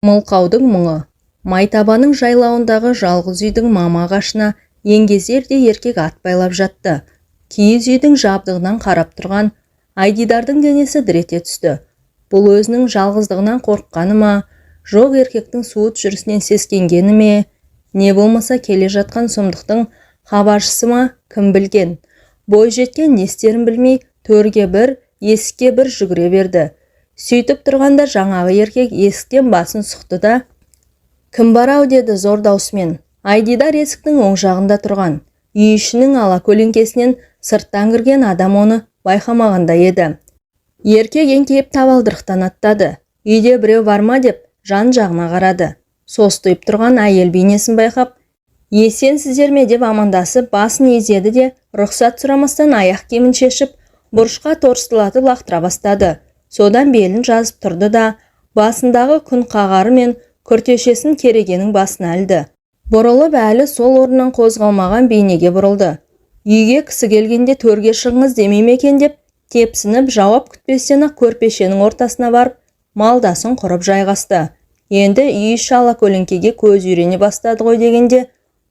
Мылқаудың мұңы. Майтабаның жайлауындағы жалғыз үйдің мама ағашына еңгезерде еркек ат байлап жатты. Киіз үйдің жабдығынан қарап тұрған Айдидардың денесі дір ете түсті. Бұл өзінің жалғыздығынан қорыққаны ма, жоқ еркектің суыт жүрісінен сескенгені ме, не болмаса келе жатқан сұмдықтың хабаршысы ма, кім білген. Бой жеткен не істерін білмей төрге бір, есікке бір жүгіре берді. Сөйтіп тұрғанда жаңағы еркек есіктен басын сұқты да: «Кім бар-ау?» деді зор даусымен. Айдидар есіктің оң жағында тұрған. Үй ішінің ала көлеңкесінен сырттан кірген адам оны байқамағанда еді. Еркек еңкейіп табалдырықтан аттады. Үйде біреу бар ма деп жан-жағына қарады. Состиып тұрған әйел бейнесін байқап: «Есенсіздер ме?» деп амандасып басын изеді де рұқсат сұрамастан аяқ киімін шешіп бұрышқа торсылатып лақтыра бастады. Содан белін жазып тұрды да басындағы күн қағары мен күртешесін керегенің басына ілді. Бұрылып әлі сол орнынан қозғалмаған бейнеге бұрылды. Үйге кісі келгенде төрге шығыңыз демей ме екен деп тепсініп жауап күтпестен-ақ көрпешенің ортасына барып малдасын құрып жайғасты. Енді үй іші ала көлеңкеге көз үйрене бастады ғой дегенде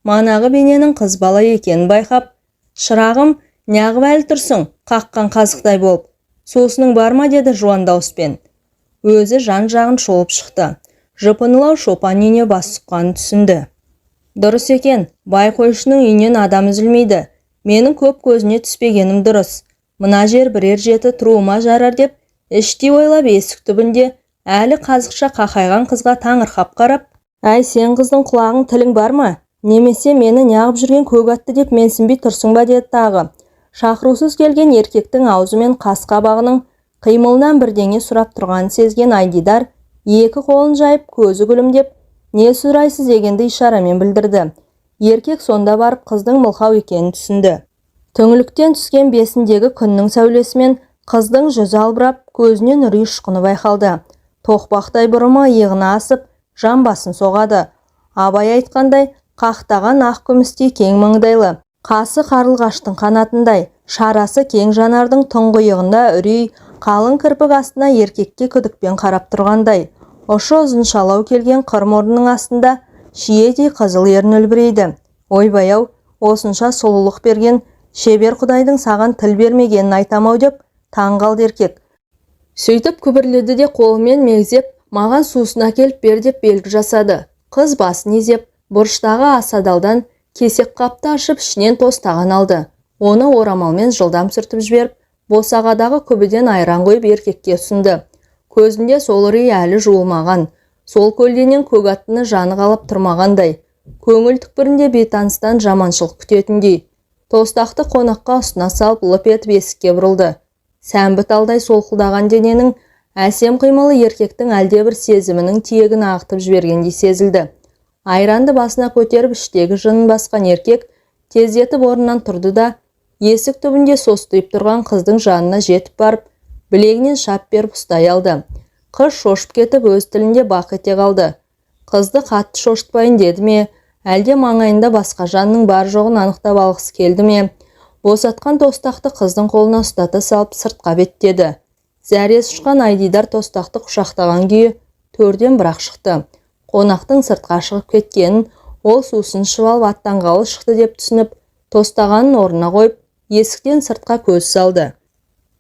манағы бейненің қыз бала екенін байқап: «Шырағым, неғып әлі тұрсың, қаққан қазықтай болып? Сусының бар ма?» деді жуан дауыспен. Өзі жан-жағын шолып шықты. Жыпынылау шопан үйіне бас сұққанын түсінді. Дұрыс екен, бай қойшының үйінен адам үзілмейді. Менің көп көзіне түспегенім дұрыс. Мына жер бірер жеті тұруыма жарар деп іштей ойлап есік түбінде әлі қазықша қақайған қызға таңырқап қарап: «Әй, сен қыздың құлағың тілің бар ма? Немесе мені неғып жүрген көк атты деп менсінбей тұрсың ба?» деді тағы. Шақырусыз келген еркектің аузы мен қас қабағының қимылынан бірдеңе сұрап тұрғанын сезген Айдидар екі қолын жайып көзі күлімдеп не сұрайсыз дегенді ишарамен білдірді. Еркек сонда барып қыздың мылқау екенін түсінді. Түңліктен түскен бесіндегі күннің сәулесімен қыздың жүзі албырап, көзінен үрей ұшқыны байқалды. Тоқпақтай бұрымы иығына асып, жамбасын соғады. Абай айтқандай, қақтаған ақ күмістей кең маңдайлы, қасы қарлығаштың қанатындай, шарасы кең жанардың тұңғиығында үрей, қалың кірпік астына еркекке күдікпен қарап тұрғандай. Ұшы ұзын шалау келген қыр мұрнының астында шиедей қызыл ерін үлбірейді. Ойбай-ау, осынша сұлулық берген шебер құдайдың саған тіл бермегенін айтамау деп таң қалды еркек. Сөйтіп күбірледі де қолымен мегзеп, маған сусын әкеліп бер деп белгі жасады. Қыз басын изеп, бұрыштағы асадалдан кесек қапты ашып ішінен тостаған алды. Оны орамалмен жылдам сүртіп жіберіп, босағадағы күбіден айран қойып еркекке ұсынды. Көзінде сол үрей әлі жуылмаған, сол көлденең көк аттыны жаны қалап тұрмағандай, көңіл түкпірінде бейтаныстан жаманшылық күтетіндей. Тостақты қонаққа ұсына салып лып етіп есікке бұрылды. Сәмбі талдай солқылдаған дененің әсем қимылы еркектің әлдебір сезімінің тиегін ағытып жібергендей сезілді. Айранды басына көтеріп іштегі жынын басқан еркек тездетіп орнынан тұрды да есік түбінде состиып тұрған қыздың жанына жетіп барып білегінен шап беріп ұстай алды. Қыз шошып кетіп өз тілінде бақ ете қалды. Қызды қатты шошытпайын деді ме, әлде маңайында басқа жанның бар жоғын анықтап алғысы келді ме? Босатқан тостақты қыздың қолына ұстата салып сыртқа беттеді. Зәресі ұшқан Айдидар тостақты құшақтаған күйі төрден бірақ шықты. Қонақтың сыртқа шығып кеткенін, ол сусын ішіп алып аттанғалы шықты деп түсініп, тостағанын орнына қойып, есіктен сыртқа көз салды.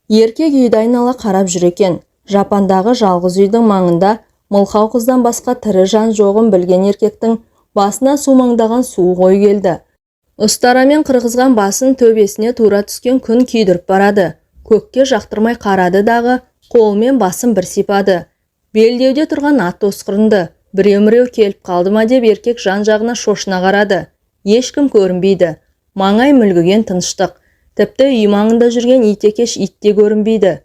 Еркек үйді айнала қарап жүр екен. Жапандағы жалғыз үйдің маңында мылқау қыздан басқа тірі жан жоғын білген еркектің басына сумаңдаған суық ой келді. Ұстарамен қырғызған басын төбесіне тура түскен күн күйдіріп барады. Көкке жақтырмай қарады дағы, қолымен басын бір сипады. Белдеуде тұрған ат осқырынды. Біреу-міреу келіп қалды ма деп еркек жан-жағына шошына қарады. Ешкім көрінбейді. Маңай мүлгіген тыныштық. Тіпті үй маңында жүрген итекеш итте көрінбейді.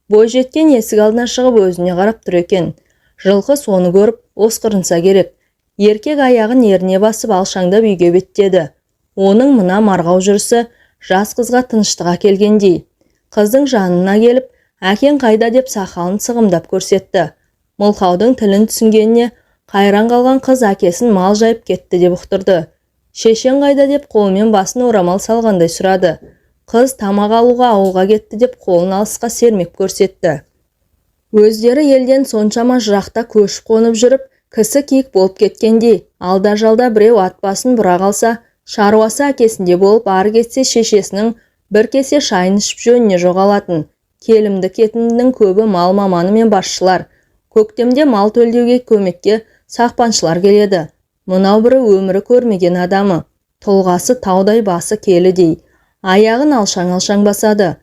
Бой жеткен есік алдына шығып өзіне қарап тұр екен. Жылқы соны көріп осқырынса керек. Еркек аяғын еріне басып алшаңдап үйге беттеді. Оның мына марғау жүрісі жас қызға тыныштық әкелгендей. Қыздың жанына келіп, әкең қайда деп сақалын сығымдап көрсетті. Мылқаудың тілін түсінгеніне қайран қалған қыз әкесін мал жайып кетті деп ұқтырды. Шешең қайда деп қолымен басын орамал салғандай сұрады. Қыз тамақ алуға ауылға кетті деп қолын алысқа сермеп көрсетті. Өздері елден соншама жырақта көшіп қонып жүріп, Кісі киік болып кеткендей, алда-жалда біреу ат басын бұра қалса, шаруасы әкесінде болып ары кетсе шешесінің бір кесе шайын ішіп жөніне жоғалатын. Келімді кетіндінің көбі мал маманы мен басшылар. Көктемде мал төлдеуге көмекке сақпаншылар келеді. Мынау бірі өмірі көрмеген адамы. Тұлғасы таудай, басы келідей. Аяғын алшаң-алшаң басады.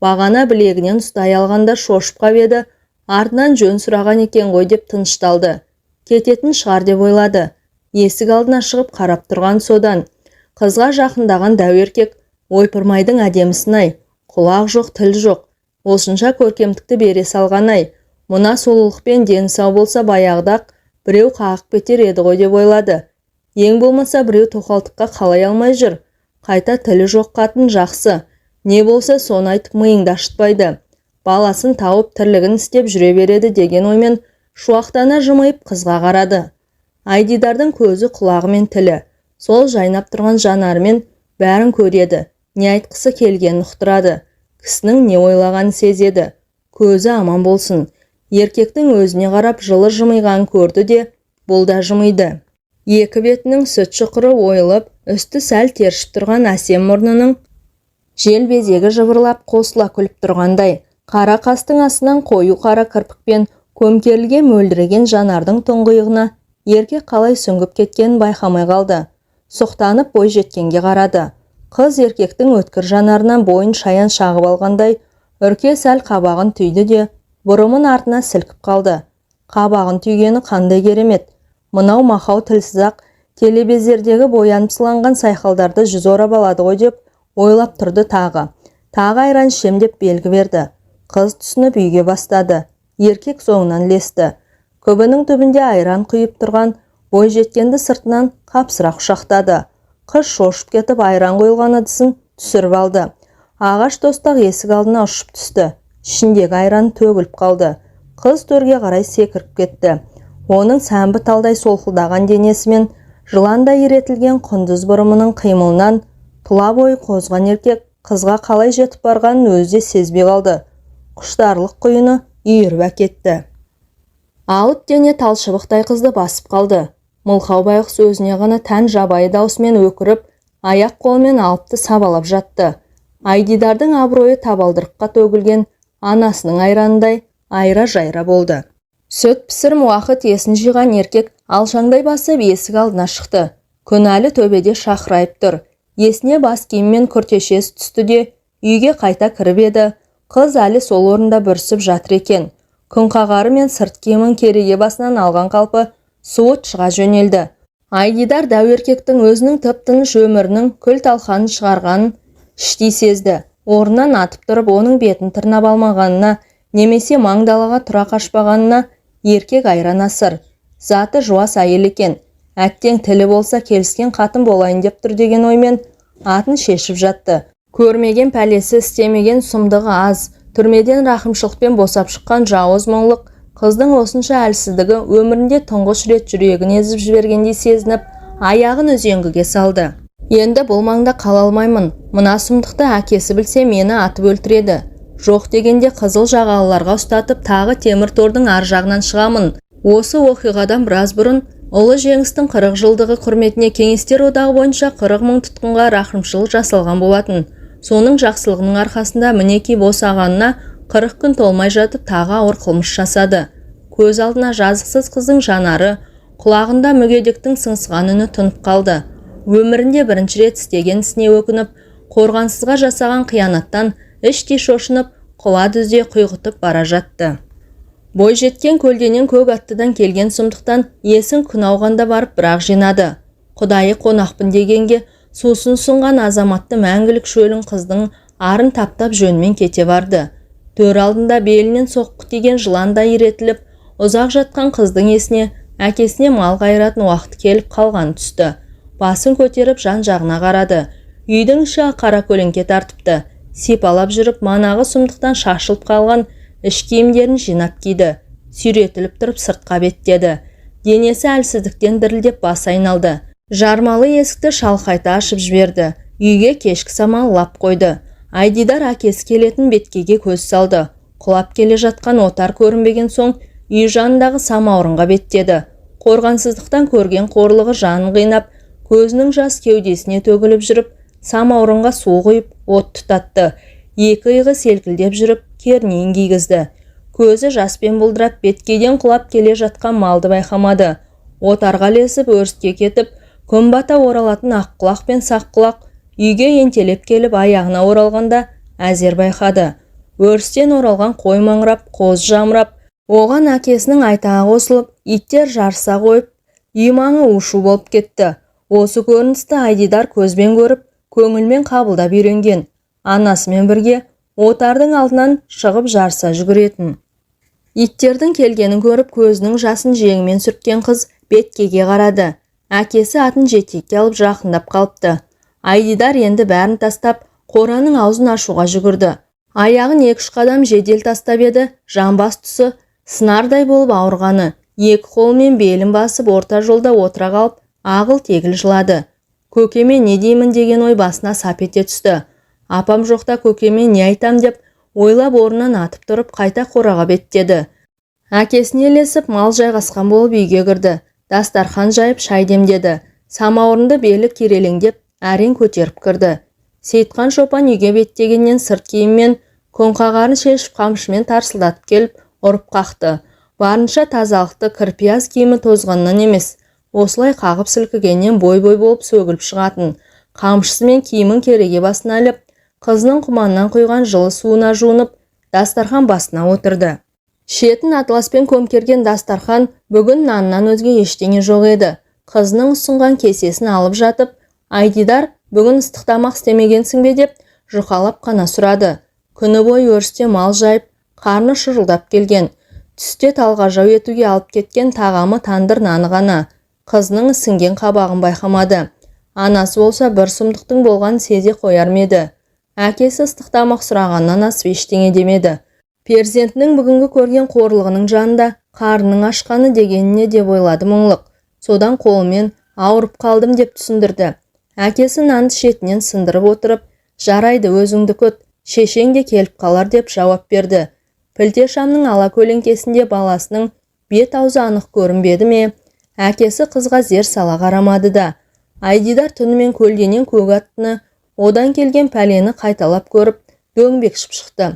Бағана білегінен ұстай алғанда шошып қап еді. Артынан жөн сұраған екен ғой деп тынышталды. Кететін шығар деп ойлады. Есік алдына шығып қарап тұрған содан. Қызға жақындаған дәу еркек, ойпырмайдың әдемісін-ай, құлақ жоқ, тіл жоқ. Осынша көркемдікті бере салған-ай. Мұна сұлулықпен дені сау болса баяғыда-ақ біреу қағып кетер еді ғой деп ойлады. Ең болмаса біреу тоқалтыққа қалай алмай жүр. Қайта тілі жоқ қатын жақсы. Не болса соны айтып миыңды ашытпайды. Баласын тауып тірлігін істеп жүре береді деген оймен шуақтана жымайып қызға қарады. Айдидардың көзі, құлағы мен тілі, сол жайнап тұрған жанарымен бәрін көреді. Не айтқысы келгенін ұқтырады. Кісінің не ойлағанын сезеді. Көзі аман болсын. Еркектің өзіне қарап жылы жымиғанын көрді де, бұл да жымиды. Екі бетінің сүт шұқыры ойылып, үсті сәл тершіп тұрған әсем мұрнының жел безегі жыбырлап қосыла күліп тұрғандай. Қара қастың астынан қою қара кірпікпен көмкерілген мөлдіреген жанардың тұңғиығына еркек қалай сүңгіп кеткенін байқамай қалды. Сұқтанып бой жеткенге қарады. Қыз еркектің өткір жанарынан бойын шаян шағып алғандай, үрке сәл қабағын түйді де, бұрымын артына сілкіп қалды. Қабағын түйгені қандай керемет. Мынау мақау тілсіз-ақ телебезердегі боянып сыланған сайқалдарды жүз орап алады ғой деп ойлап тұрды тағы. Тағы айран ішем деп белгі берді. Қыз түсініп үйге бастады. Еркек соңынан ілесті. Көбінің түбінде айран құйып тұрған бой жеткенді сыртынан қапсыра құшақтады. Қыз шошып кетіп айран құйылған ыдысын түсіріп алды. Ағаш тостақ есік алдына ұшып түсті. Ішіндегі айран төгіліп қалды. Қыз төрге қарай секіріп кетті. Оның сәмбі талдай солқылдаған денесімен жыландай иретілген құндыз бұрымының қимылынан тұла бойы қозған еркек қызға қалай жетіп барғанын өзі де сезбей қалды. Құштарлық құйыны үйіріп әкетті. Алып дене талшыбықтай қызды басып қалды. Мылқау байғұс өзіне ғана тән жабайы даусымен өкіріп, аяқ қолымен алыпты сабалап жатты. Айдидардың абыройы табалдырыққа төгілген анасының айранындай айра-жайра болды. Сөт пісірім уақыт есін жиған еркек алшаңдай басып есік алдына шықты. Күнәлі төбеде шақырайып тұр. Есіне бас киіммен күртешесі түсті де үйге қайта кіріп еді. Қыз әлі сол орында бүрсіп жатыр екен. Күн қағары мен сырт киімін кереге басынан алған қалпы суыт шыға жөнелді. Айдидар дәу еркектің өзінің тып-тыныш өмірінің күл талқанын шығарғанын іштей сезді. Орнынан атып тұрып оның бетін тырнап алмағанына, немесе маңдалаға тұра қашпағанына еркек айран асыр. Заты жуас әйел екен. Әттең тілі болса келіскен қатын болайын деп тұр деген оймен атын шешіп жатты. Көрмеген пәлесі, істемеген сұмдығы аз. Түрмеден рақымшылықпен босап шыққан жауыз мұңлық қыздың осынша әлсіздігі өмірінде тұңғыш рет жүрегін езіп жібергендей сезініп, аяғын үзеңгіге салды. Енді бұл маңда қала алмаймын. Мына сұмдықты әкесі білсе мені атып өлтіреді. Жоқ дегенде қызыл жағалыларға ұстатып тағы темір тордың ар жағынан шығамын. Осы оқиғадан біраз бұрын ұлы жеңістің 40 жылдығы құрметіне Кеңестер одағы бойынша 40 мың тұтқынға рақымшылық жасалған болатын. Соның жақсылығының арқасында мінекей босағанына 40 күн толмай жатып тағы ауыр қылмыс жасады. Көз алдына жазықсыз қыздың жанары, құлағында мүгедектің сыңсыған үні тұнып қалды. Өмірінде бірінші рет істеген ісіне өкініп, қорғансызға жасаған қиянаттан іштей шошынып, құла дүзде құйғытып бара жатты. Бой жеткен көлденең көк аттыдан келген сұмдықтан есін күн ауғанда барып бірақ жинады. Құдайы қонақпын дегенге сусын сұнған азаматты мәңгілік шөлін қыздың арын таптап жөнмен кете барды. Төр алдында белінен соққы тиген жыландай иретіліп, ұзақ жатқан қыздың есіне әкесіне мал қайыратын уақыт келіп қалған түсті. Басын көтеріп жан жағына қарады. Үйдің іші қара көлеңке тартыпты. Сипалап жүріп манағы сұмдықтан шашылып қалған іш киімдерін жинап киді. Сүйретіліп тұрып сыртқа беттеді. Денесі әлсіздіктен дірілдеп басы айналды. Жармалы есікті шалқайта ашып жіберді. Үйге кешкі самал лап қойды. Айдидар әкесі келетін беткейге көз салды. Құлап келе жатқан отар көрінбеген соң үй жанындағы самаурынға беттеді. Қорғансыздықтан көрген қорлығы жанын қинап, көзінің жас кеудесіне төгіліп жүріп, самаурынға су құйып, от тұтатты. Екі иығы селкілдеп жүріп, кернейін кигізді. Көзі жаспен бұлдырап, беткейден құлап келе жатқан малды байқамады. Отарға лесіп, өріске кетіп, күн бата оралатын аққұлақ пен саққұлақ үйге ентелеп келіп аяғына оралғанда әзер байқады. Өрістен оралған қой маңырап, қоз жамырап, оған әкесінің айтағы қосылып, иттер жарыса қойып, үй маңы у-шу болып кетті. Осы көріністі Айдидар көзбен көріп, көңілмен қабылдап үйренген. Анасымен бірге отардың алдынан шығып жарыса жүгіретін. Иттердің келгенін көріп, көзінің жасын жеңімен сүрткен қыз Беткейге қарады. Әкесі атын жетекке алып жақындап қалыпты. Айдидар енді бәрін тастап, қораның аузын ашуға жүгірді. Аяғын 2-3 қадам жедел тастап еді, жамбас тұсы сынардай болып ауырғаны. Екі қолымен белін басып, орта жолда отыра қалып, ағыл-тегіл жылады. Көкеме не деймін деген ой басына сап ете түсті. Апам жоқта көкеме не айтам деп, ойлап орнынан атып тұрып, қайта қораға беттеді. Әкесіне ілесіп, мал жайғасқан болып үйге кірді. Дастархан жайып шай демдеді. Самаурынды белі керелеңдеп, әрең көтеріп кірді. Сейтқан шопан үйге беттегеннен сырт киіммен көңқағарын шешіп қамшымен тарсылдатып келіп, ұрып қақты. Барынша тазалықты кірпияз киімі тозғаннан емес, осылай қағып сілкігеннен бой-бой болып сөгіліп шығатын. Қамшысымен киімін кереге басына іліп, қызының құманнан құйған жылы суына жуынып, дастархан басына отырды. Шетін атласпен көмкерген дастархан бүгін наннан өзге ештеңе жоқ еді. Қызының ұсынған кесесін алып жатып, Айдидар бүгін ыстық тамақ істемегенсің бе деп жұқалап қана сұрады. Күні бойы өрісте мал жайып, қарны шырылдап келген. Түсте талғажау етуге алып кеткен тағамы тандыр наны ғана. Қызының ісінген қабағын байқамады. Анасы болса бір сұмдықтың болған сезе қояр ма еді. Әкесі ыстық тамақ сұрағаннан асып ештеңе демеді. Перзентінің бүгінгі көрген қорлығының жанында қарының ашқаны дегеніне деп ойлады мұңлық. Содан қолымен ауырып қалдым деп түсіндірді. Әкесі нанды шетінен сындырып отырып, жарайды өзіңді көт, шешең де келіп қалар деп жауап берді. Пілте шамның ала көлеңкесінде баласының бет аузы анық көрінбеді ме? Әкесі қызға зер сала қарамады да. Айдидар түнімен көлденен көк аттыны, одан келген пәлені қайталап көріп, дөңбекшіп шықты.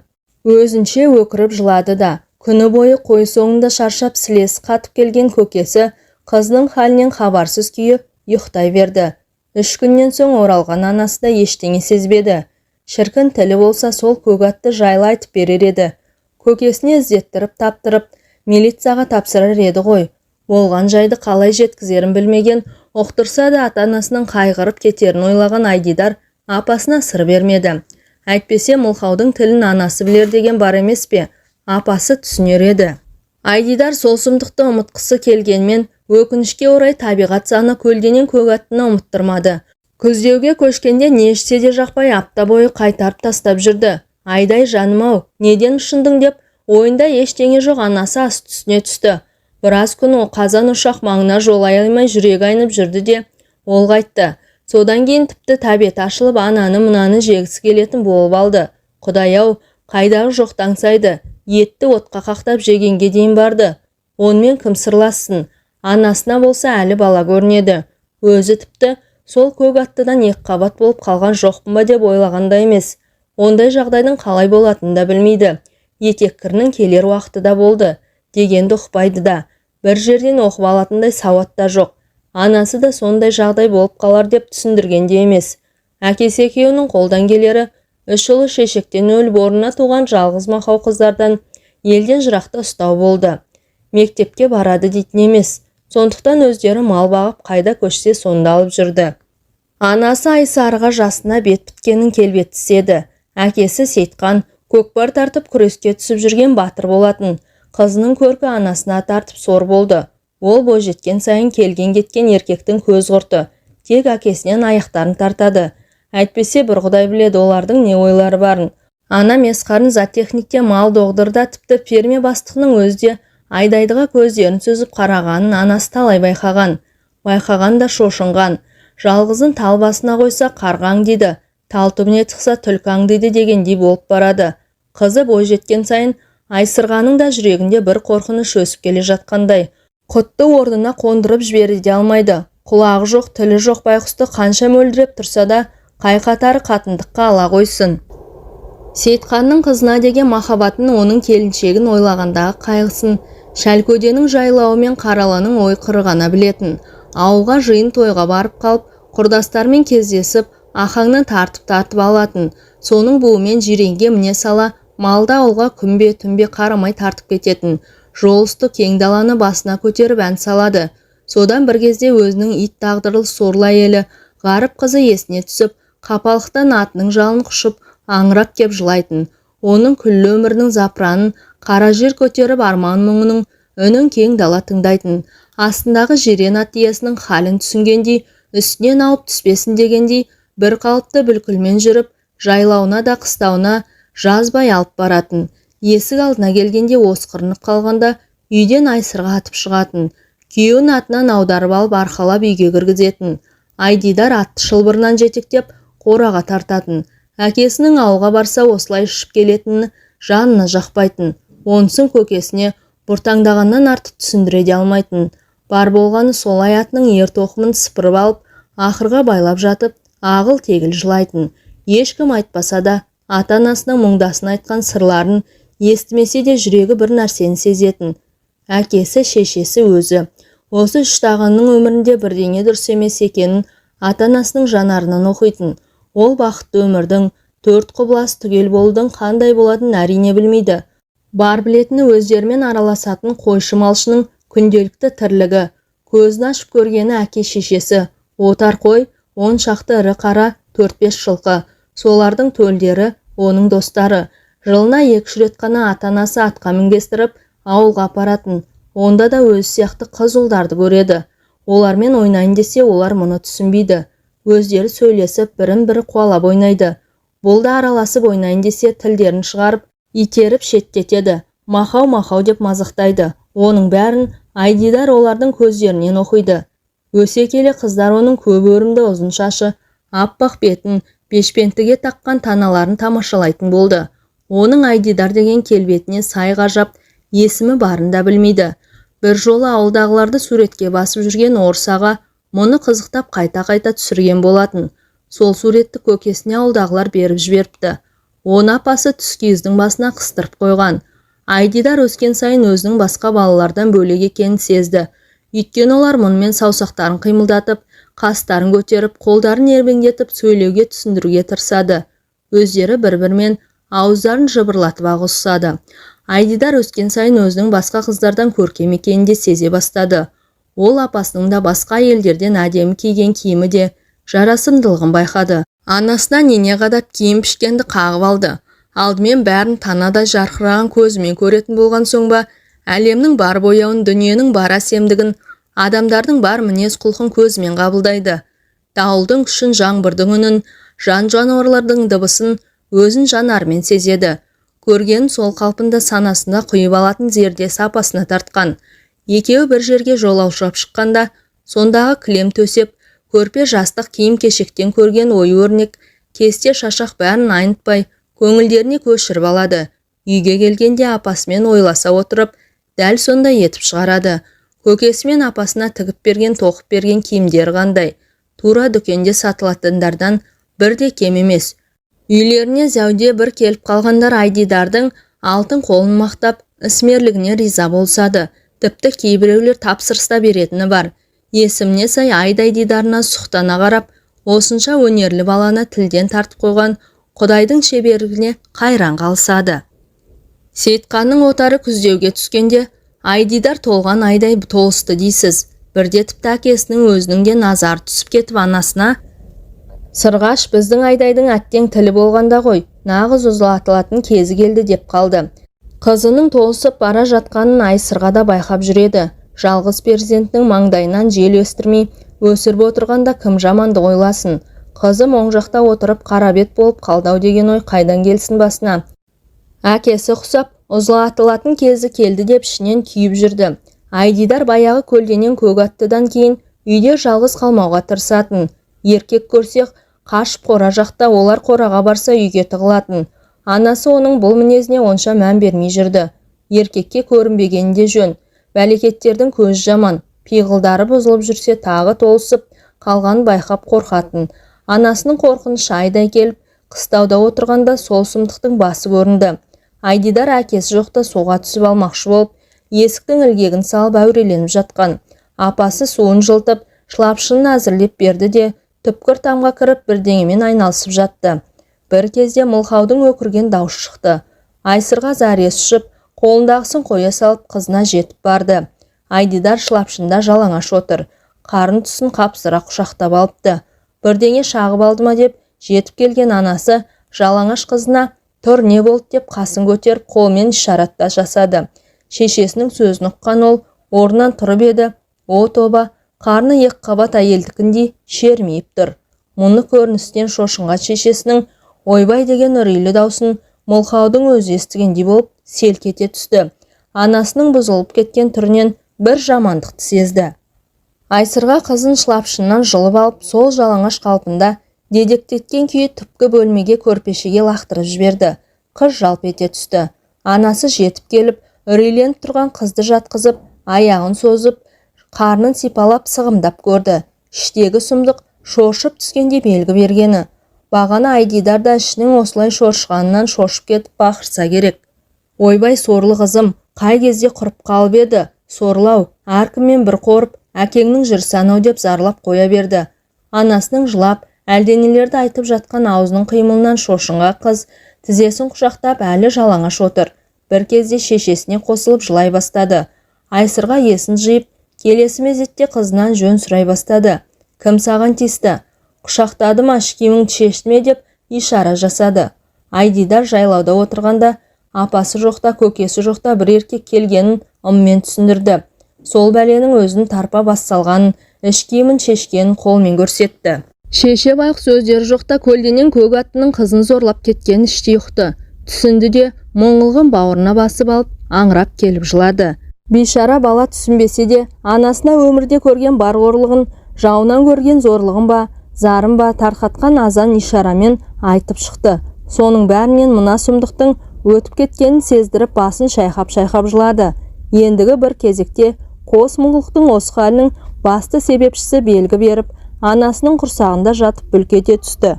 Өзінше өкіріп жылады да. Күні бойы қой соңында шаршап сілесі қатып келген көкесі қызының халінен хабарсыз күйі ұйықтай берді. 3 күннен соң оралған анасы да ештеңе сезбеді. Шіркін тілі болса сол көк атты жайлы айтып берер еді. Көкесіне іздеттіріп таптырып, милицияға тапсырар еді ғой. Болған жайды қалай жеткізерін білмеген, ұқтырса да ата-анасының қайғырып кетерін ойлаған Айдидар апасына сыр бермеді. Әйтпесе мылқаудың тілін анасы білер деген бар емес пе? Апасы түсінер еді. Айдидар сол сұмдықты ұмытқысы келгенмен, өкінішке орай табиғат заңы көлденен көк аттыны ұмыттырмады. Күздеуге көшкенде не ішсе де жақпай апта бойы қайтарып тастап жүрді. Айдай жаным-ау, неден ұшындың деп, ойында ештеңе жоқ анасы ас түсіне түсті. Біраз күн қазан ұшақ маңына жолай алмай жүрегі айнып жүрді де, ол қайтты. Содан кейін тіпті тәбеті ашылып ананы мынаны жегісі келетін болып алды. Құдай-ау, қайдағы жоқтаңсайды, етті отқа қақтап жегенге дейін барды. Онымен кім сырлассын? Анасына болса әлі бала көрінеді. Өзі тіпті сол көк аттыдан екі қабат болып қалған жоқпын ба деп ойлағанда емес. Ондай жағдайдың қалай болатынын да білмейді. Етеккірінің келер уақыты да болды дегенді ұқпайды да. Бір жерден оқып алатындай сауат та жоқ. Анасы да сондай жағдай болып қалар деп түсіндірген де емес. Әкесі екеуінің қолдан келері 3 ұлы шешектен өліп орнына туған жалғыз мақау қыздардан елден жырақта ұстау болды. Мектепке барады дейтін емес. Сондықтан өздері мал бағып қайда көшсе сонда алып жүрді. Анасы Айсарыға жасына бет біткенін келбеттісі еді. Әкесі Сейтқан көкпар тартып күреске түсіп жүрген батыр болатын. Қызының көркі анасына тартып сор болды. Ол бойжеткен сайын келген кеткен еркектің көз құрты. Тек әкесінен аяқтарын тартады. Әйтпесе бір құдай біледі олардың не ойлары барын. Ана Месқарын заттехникте мал доғдырда тіпті ферме бастығының өзде Айдайдыға көздерін сөзіп қарағанын анасы талай байқаған. Байқаған да шошынған. Жалғызын тал басына қойса қарғаң дейді, тал түбіне тықса түлкаң дейді дегендей болып барады. Қызы бойжеткен сайын Айсырғаның да жүрегінде бір қорқыныш өсіп келе жатқандай. Құтты орнына қондырып жібере де алмайды. Құлағы жоқ, тілі жоқ байқұсты қанша мөлдіреп тұрса да, қай қатары қатындыққа ала қойсын. Сейітханның қызына деген махаббатын, оның келіншегін ойлағандағы қайғысын Шәлкөденің жайлауы мен Қараланың ой қырғана білетін. Ауылға жиын тойға барып қалып, құрдастармен кездесіп, ахаңнан тартып алатын. Соның буымен жиренге міне сала, малды ауылға күнбе-түнбе қарамай тартып кететін. Жолысты кең даланы басына көтеріп ән салады. Содан бір кезде өзінің ит тағдырлы сорлы әйелі, ғарып қызы есіне түсіп, қапалықтан атының жалын құшып, аңырап кеп жылайтын. Оның күллі өмірінің запыранын қара жер көтеріп арман мұңының үнін кең дала тыңдайтын. Астындағы жирен ат иесінің халін түсінгендей, үстінен ауып түспесін дегендей, бір қалыпты бүлкілмен жүріп, жайлауына да қыстауына жазбай алып баратын. Есік алдына келгенде осқырынып қалғанда, үйден айсырға атып шығатын. Күйеуін атынан аударып алып арқалап үйге кіргізетін. Айдидар атты шылбырынан жетектеп қораға тартатын. Әкесінің ауылға барса осылай ішіп келетінін жанына жақпайтын. Онсын көкесіне бұртаңдағаннан артық түсіндіре де алмайтын. Бар болғаны сол аятының ер тоқымын сыпырып алып, ақырға байлап жатып, ағыл тегіл жылайтын. Ешкім айтпаса да, ата-анасының мұңдасын айтқан сырларын естімесе де жүрегі бір нәрсені сезетін. Әкесі, шешесі өзі. Осы үштағанның өмірінде бірдеңе дұрыс емес екенін ата-анасының жанарынан оқитын. Ол бақытты өмірдің, төрт құбылас түгел болудың қандай болатынын әрине білмейді. Бар білетіні өздерімен араласатын қойшы малшының күнделікті тірлігі. Көзін ашып көргені әке шешесі. Отар қой, 10 шақты ірі қара, 4-5 жылқы. Солардың төлдері, оның достары. Жылына 2 рет қана ата-анасы атқа мінгестіріп, ауылға апаратын. Онда да өз сияқты қыз ұлдарды көреді. Олармен ойнайын десе, олар мұны түсінбейді. Өздері сөйлесіп, бірін-бірі қуалап ойнайды. Бұл да араласып ойнайын десе, тілдерін шығарып, итеріп шеттетеді. Махау деп мазақтайды. Оның бәрін Айдидар олардың көздерінен оқиды. Өсе келе қыздар оның көп өрімді ұзын шашы, аппақ бетін, бешпентіге таққан таналарын тамашалайтын болды. Оның Айдидар деген келбетіне сай ғажап, есімі барын да білмейді. Бір жолы ауылдағыларды суретке басып жүрген орыс аға мұны қызықтап қайта-қайта түсірген болатын. Сол суретті көкесіне ауылдағылар беріп жіберіпті. Оны апасы түскиіздің басына қыстырып қойған. Айдидар өскен сайын өзінің басқа балалардан бөлек екенін сезді. Өйткені олар мұнымен саусақтарын қимылдатып, қастарын көтеріп, қолдарын ербеңдетіп, сөйлеуге түсіндіруге тырысады. Өздері бір-бірімен ауыздарын жыбырлатып ағысады. Айдидар өскен сайын өзінің басқа қыздардан көркем екенін де сезе бастады. Ол апасының да басқа елдерден әдемі киген киімі де жарасымдылығын байқады. Анасына нене қадап киім пішкенді қағып алды. Алдымен бәрін танадай жарқыраған көзімен көретін болған соң ба, әлемнің бар бояуын, дүниенің бар әсемдігін, адамдардың бар мінез құлқын көзімен қабылдайды. Дауылдың күшін, жаңбырдың үнін, жан-жануарлардың дыбысын өзін жанарымен сезеді. Көргенін сол қалпында санасында құйып алатын зердесі апасына тартқан. Екеуі бір жерге жолаушылап шыққанда, сондағы кілем төсеп, көрпе жастық киім кешектен көрген ою-өрнек, кесте шашақ бәрін айнытпай, көңілдеріне көшіріп алады. Үйге келгенде апасымен ойласа отырып, дәл сондай етіп шығарады. Көкесімен апасына тігіп берген, тоқып берген киімдер қандай. Тура дүкенде сатылатындардан бірде кем емес. Үйлеріне зәуде бір келіп қалғандар Айдидардың алтын қолын мақтап, ісмерлігіне риза болсады. Тіпті кейбіреулер тапсырыста беретіні бар. Есіміне сай Айдидарына сұқтана қарап, осынша өнерлі баланы тілден тартып қойған Құдайдың шеберлігіне қайран қалсады. Сейітханның отары күздеуге түскенде, Айдидар толған айдай толысты дейсіз. Бірде тіпті әкесінің өзінің де назар түсіп кетіп анасына: «Сырғаш, біздің Айдайдың әттең тілі болғанда ғой, нағыз ұзатылатын кезі келді» деп қалды. Қызының толысып бара жатқанын Айсырға да байқап жүреді. Жалғыз перзентінің маңдайынан жел өстірмей өсіріп отырғанда кім жаманды ойласын. Қызым оң жақта отырып қарабет болып қалдау деген ой қайдан келсін басына. Әкесі құсап, ұзатылатын кезі келді деп ішінен күйіп жүрді. Айдидар баяғы көлденең көк аттыдан кейін үйде жалғыз қалмауға тырысатын. Еркек көрсек, қашып қора жақта, олар қораға барса үйге тығылатын. Анасы оның бұл мінезіне онша мән бермей жүрді. Еркекке көрінбегені де жөн. бәлекеттердің көз жаман, пиғылдары бұзылып жүрсе тағы толысып қалғанын байқап қорқатын. Анасының қорқынышы айдай келіп, қыстауда отырғанда сол сұмдықтың басы көрінді. Айдидар әкесі жоқта суға түсіп алмақшы болып, есіктің ілгегін салып әуреленіп жатқан. Апасы суын жылтып, шылапшынын әзірлеп берді де, түпкір тамға кіріп бірдеңемен айналысып жатты. Бір кезде мылқаудың өкірген даусы шықты. Айсырға зәресі ұшып, қолындағысын қоя салып қызына жетіп барды. Айдидар шылапшында жалаңаш отыр. Қарын тұсын қапсыра құшақтап алыпты. Бірдеңе шағып алды ма деп жетіп келген анасы жалаңаш қызына «Тұр, не болды?» деп қасын көтеріп қолмен ишаратта жасады. Шешесінің сөзін ұққан ол орнынан тұрып еді. О тоба, қарны екі қабат әйелдікіндей шермейіп тұр. Мұны көріністен шошынған шешесінің ойбай деген үрейлі даусын мылқаудың өзі естігендей болып селк ете түсті. Анасының бұзылып кеткен түрінен бір жамандықты сезді. Айсырға қызын шылапшыннан жұлып алып, сол жалаңаш қалпында дедектеткен күйі түпкі бөлмеге көрпешеге лақтырып жіберді. Қыз жалп ете түсті. Анасы жетіп келіп, үрейленіп тұрған қызды жатқызып, аяғын созып, қарнын сипалап сығымдап көрді. Іштегі сұмдық шошып түскенде белгі бергені. Бағана Айдидар да ішінің осылай шоршығанынан шошып кетіп бақырса керек. Ойбай сорлы қызым, қай кезде құрып қалып еді? Сорлау, әркіммен бір қорып, әкеңнің жүрсі анау деп зарлап қоя берді. Анасының жылап, әлденелерді айтып жатқан аузының қимылынан шошынған қыз тізесін құшақтап әлі жалаңаш отыр. Бір кезде шешесіне қосылып жылай бастады. Айсырға есін жиып, келесі мезетте қызынан жөн сұрай бастады. Кім саған тиісті? Құшақтады ма, киіміңді шешті ме деп ишара жасады. Айдидар жайлауда отырғанда, апасы жоқта, көкесі жоқта бір еркек келгенін ыммен түсіндірді. Сол бәленің өзін тарпа бас салғанын, іш киімін шешкенін қолмен көрсетті. Шеше байық сөздері жоқта көлденең көк аттының қызын зорлап кеткенін іштей ұқты. Түсінді де мұңылғын бауырына басып алып, аңырап келіп жылады. Бейшара бала түсінбесе де, анасына өмірде көрген бар қорлығын, жауынан көрген зорлығын ба, зарын ба тарқатқан азан ишарамен айтып шықты. Соның бәрінен мына сұмдықтың өтіп кеткенін сездіріп басын шайқап-шайқап жылады. Ендігі бір кезекте қос мұңлықтың осы халінің басты себепшісі белгі беріп, анасының құрсағында жатып бүлкете түсті.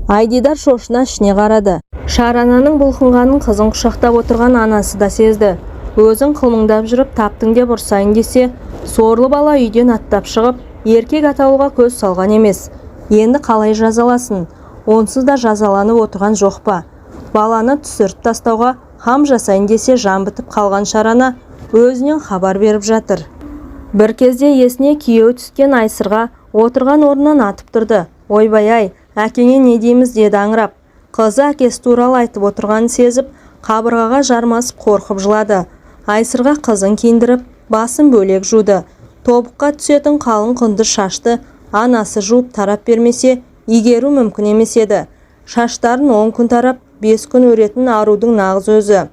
Айдидар шошына ішіне қарады. Шарананың бұлқынғанын қызын құшақтап отырған анасы да сезді. Өзің қылмыңдап жүріп таптың деп ұрсайын десе, сорлы бала үйден аттап шығып, еркек атаулыға көз салған емес. Енді қалай жазаласын? Онсыз да жазаланып отырған жоқ па? Баланы түсіріп тастауға хам жасайын десе жан бітіп қалған Шарана өзінен хабар беріп жатыр. Бір кезде есіне күйеуі түскен Айсырға отырған орнынан атып тұрды. Ойбай-ай, әкеңе не дейміз деді аңырап. Қызы әкесі туралы айтып отырғанын сезіп, қабырғаға жармасып қорқып жылады. Айсырға қызын киіндіріп, басын бөлек жуды. Тобыққа түсетін қалың құнды шашты анасы жуып тарап бермесе, игеру мүмкін емес еді. Шаштарын 10 күн тарап, 5 күн өретін арудың нағыз өзі.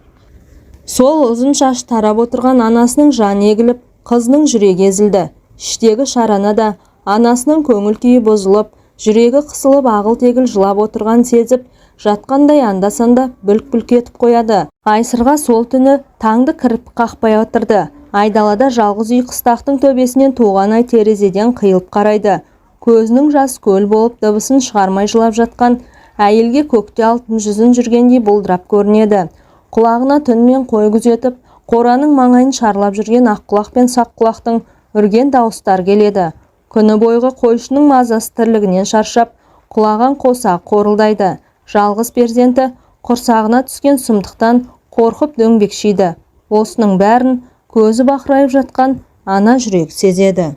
Сол ұзын шаш тарап отырған анасының жаны егіліп, қызының жүрегі езілді. Іштегі Шарана да анасының көңіл күйі бұзылып, жүрегі қысылып ағыл-тегіл жылап отырған сезіп, жатқандай анда-санда бүлк-бүлк етіп қояды. Айсырға сол түні таңды кіріп қақпай отырды. Айдалада жалғыз үй қыстақтың төбесінен туған ай терезеден қиылып қарайды. Көзінің жас көл болып дыбысын шығармай жылап жатқан әйелге көкте алтын жүзін жүргендей бұлдырап көрінеді. Құлағына түнмен қой күзетіп, қораның маңайын шарлап жүрген аққұлақ пен саққұлақтың үрген дауыстар келеді. Күні бойғы қойшының мазасы тірлігінен шаршап, құлаған қоса қорылдайды. Жалғыз перзенті құрсағына түскен сұмдықтан қорқып дөңбекшиді. Осының бәрін көзі бақырайып жатқан ана жүрек сезеді.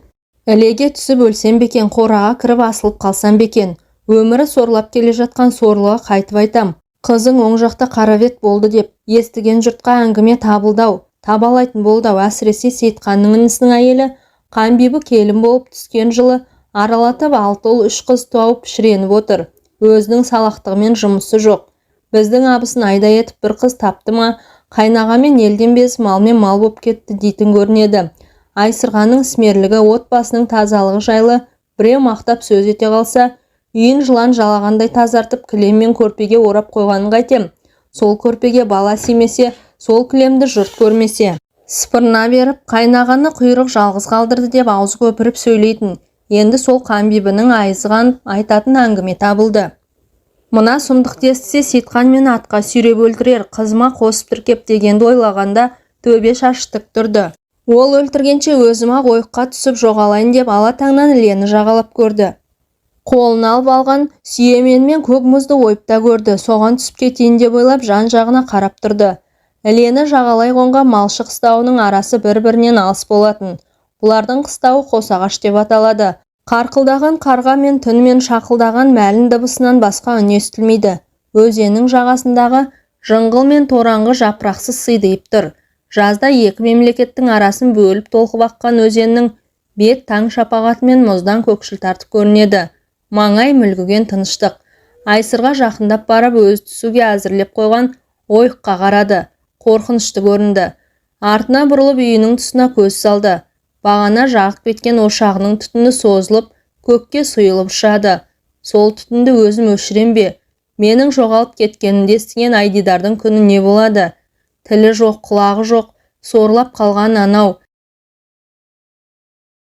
Ілеге түсіп өлсем бекен, қораға кіріп асылып қалсам бекен. Өмірі сорлап келе жатқан сорлыға қайтып айтам. Қызың оң жақта қаравет болды деп естіген жұртқа әңгіме табылдау, табалайтын болдау. Әсіресе Сейітханның інісінің әйелі Қанбибі келін болып түскен жылы аралатып 6 ұл 3 қыз туып шіреніп отыр. Өзінің салақтығымен жұмысы жоқ. Біздің абысын айдай етіп бір қыз тапты ма, қайнағамен елден безіп малмен мал боп кетті дейтін көрінеді. Айсырғаның смерлігі, отбасының тазалығы жайлы біреу мақтап сөз ете қалса, үйін жылан жалағандай тазартып кілеммен көрпеге орап қойғанын қайтем. Сол көрпеге бала симесе, сол кілемді жұрт көрмесе. Сыпырына беріп, қайнағаны құйрық жалғыз қалдырды деп аузы көпіріп сөйлейтін. Енді сол Қанбибінің айызған айтатын әңгіме табылды. Мына сұмдықты естісе Сейтқан мені атқа сүйреп өлтірер, қызыма қосып тіркеп дегенді ойлағанда төбе шашы тік тұрды. Ол өлтіргенше өзіма ойыққа түсіп жоғалайын деп ала таңнан Ілені жағалап көрді. Қолына алып алған сүйеменмен көк мұзды ойып та көрді. Соған түсіп кетейін деп ойлап жан-жағына қарап тұрды. Ілені жағалай қонған малшы қыстауының арасы бір-бірінен алыс болатын. Бұлардың қыстауы Қосағаш деп аталады. Қарқылдаған қарға мен түнімен шақылдаған мәлін дыбысынан басқа үн естілмейді. Өзеннің жағасындағы жыңғыл мен тораңғы жапырақсыз сидиып тұр. Жазда екі мемлекеттің арасын бөліп толқып аққан өзеннің бет таң шапағатымен мұздан көкшіл тартып көрінеді. Маңай мүлгіген тыныштық. Айсырға жақындап барып өз түсуге әзірлеп қойған ойыққа қарады. Қорқынышты көрінді. Артына бұрылып үйінің тұсына көз салды. Бағана жағып кеткен ошағының түтіні созылып, көкке сұйылып ұшады. Сол түтінді өзім өшірем бе? Менің жоғалып кеткенімді естіген Айдидардың күні не болады? Тілі жоқ, құлағы жоқ, сорлап қалған анау,